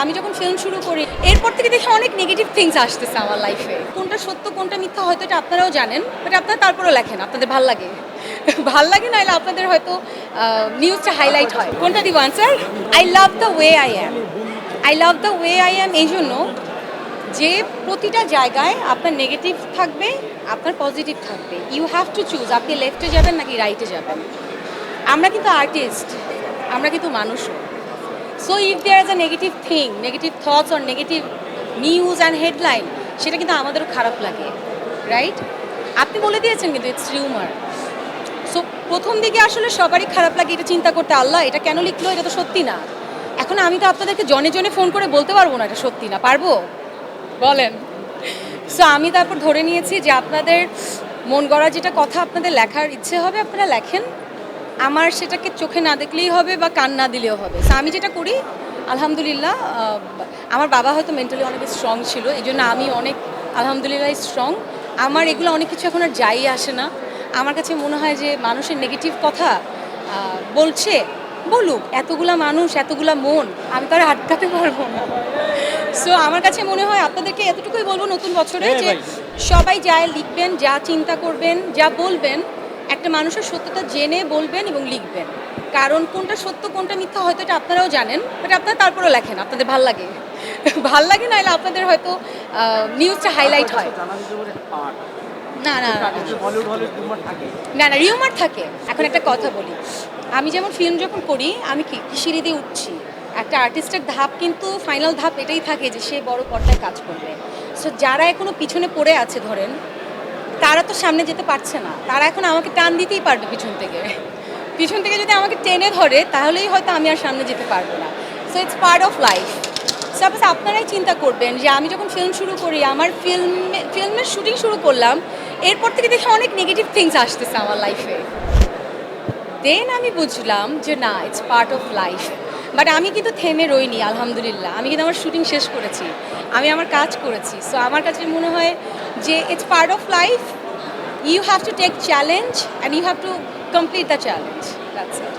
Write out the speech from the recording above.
আমি যখন ফিল্ম শুরু করি এরপর থেকে দেখি অনেক নেগেটিভ থিংস আসতেছে আমার লাইফে। কোনটা সত্য কোনটা মিথ্যা হয়তো এটা আপনারাও জানেন, বাট আপনারা তারপরেও লেখেন, আপনাদের ভাল লাগে। ভাল লাগে নাহলে আপনাদের হয়তো নিউজটা হাইলাইট হয়। কোনটা দিব answer? I love the way I am. I love the way I am এই জন্য যে প্রতিটা জায়গায় আপনার নেগেটিভ থাকবে, আপনার পজিটিভ থাকবে। ইউ হ্যাভ টু চুজ আপনি লেফটে যাবেন নাকি রাইটে যাবেন। আমরা কিন্তু আর্টিস্ট, আমরা কিন্তু মানুষও। So if there is a negative thing, negative thoughts or negative news and headline, সেটা কিন্তু আমাদেরও খারাপ লাগে, রাইট? আপনি বলে দিয়েছেন কিন্তু ইটস রিউমার। সো প্রথম দিকে আসলে সবারই খারাপ লাগে, এটা চিন্তা করতে আল্লাহ এটা কেন লিখলো, এটা তো সত্যি না। এখন আমি তো আপনাদেরকে জনে জনে ফোন করে বলতে পারবো না এটা সত্যি না, পারবো? বলেন। সো আমি তারপর ধরে নিয়েছি যে আপনাদের মন গড়া যেটা কথা আপনাদের লেখার ইচ্ছে হবে আপনারা লেখেন, আমার সেটাকে চোখে না দেখলেই হবে বা কান না দিলেও হবে। সো আমি যেটা করি আলহামদুলিল্লাহ, আমার বাবা হয়তো মেন্টালি অনেক স্ট্রং ছিল, এই জন্য আমি অনেক আলহামদুলিল্লাহ স্ট্রং। আমার এগুলো অনেক কিছু এখন আর যাই আসে না। আমার কাছে মনে হয় যে মানুষের নেগেটিভ কথা বলছে, বলুক, এতগুলা মানুষ এতগুলা মন, আমি তো আর আটকাতে পারবো না। সো আমার কাছে মনে হয় আপনাদেরকে এতটুকুই বলবো নতুন বছরে যে সবাই যা লিখবেন, যা চিন্তা করবেন, যা বলবেন, একটা মানুষের সত্যতা জেনে বলবেন এবং লিখবেন। কারণ কোনটা সত্য কোনটা মিথ্যা হয়তো এটা আপনারাও জানেন, বাট আপনারা তারপরেও লেখেন, আপনাদের ভাল লাগে। ভাল লাগে নাহলে আপনাদের হয়তো নিউজটা হাইলাইট হয়। না না না না, রিউমার থাকে। এখন একটা কথা বলি, আমি যেমন ফিল্ম যখন করি আমি কি সিঁড়ি দিয়ে উঠছি, একটা আর্টিস্টের ধাপ কিন্তু ফাইনাল ধাপ এটাই থাকে যে সে বড় পর্দায় কাজ করবে। সো যারা এখনো পিছনে পড়ে আছে ধরেন, তারা তো সামনে যেতে পারছে না, তারা এখন আমাকে টান দিতেই পারবে পিছন থেকে। পিছন থেকে যদি আমাকে টেনে ধরে তাহলেই হয়তো আমি আর সামনে যেতে পারবো না। So it's part of life. Suppose আপনারাই চিন্তা করবেন যে আমি যখন ফিল্ম শুরু করি, আমার ফিল্মের শুটিং শুরু করলাম, এরপর থেকে দেখি অনেক নেগেটিভ থিংস আসতেছে আমার লাইফে। দেন আমি বুঝলাম যে না, it's part of life. But আমি কিন্তু থেমে রইনি আলহামদুলিল্লাহ, আমি কিন্তু আমার শুটিং শেষ করেছি, আমি আমার কাজ করেছি। সো আমার কাছে মনে হয় যে it's part of life, you have to take challenge and you have to complete the challenge. That's it.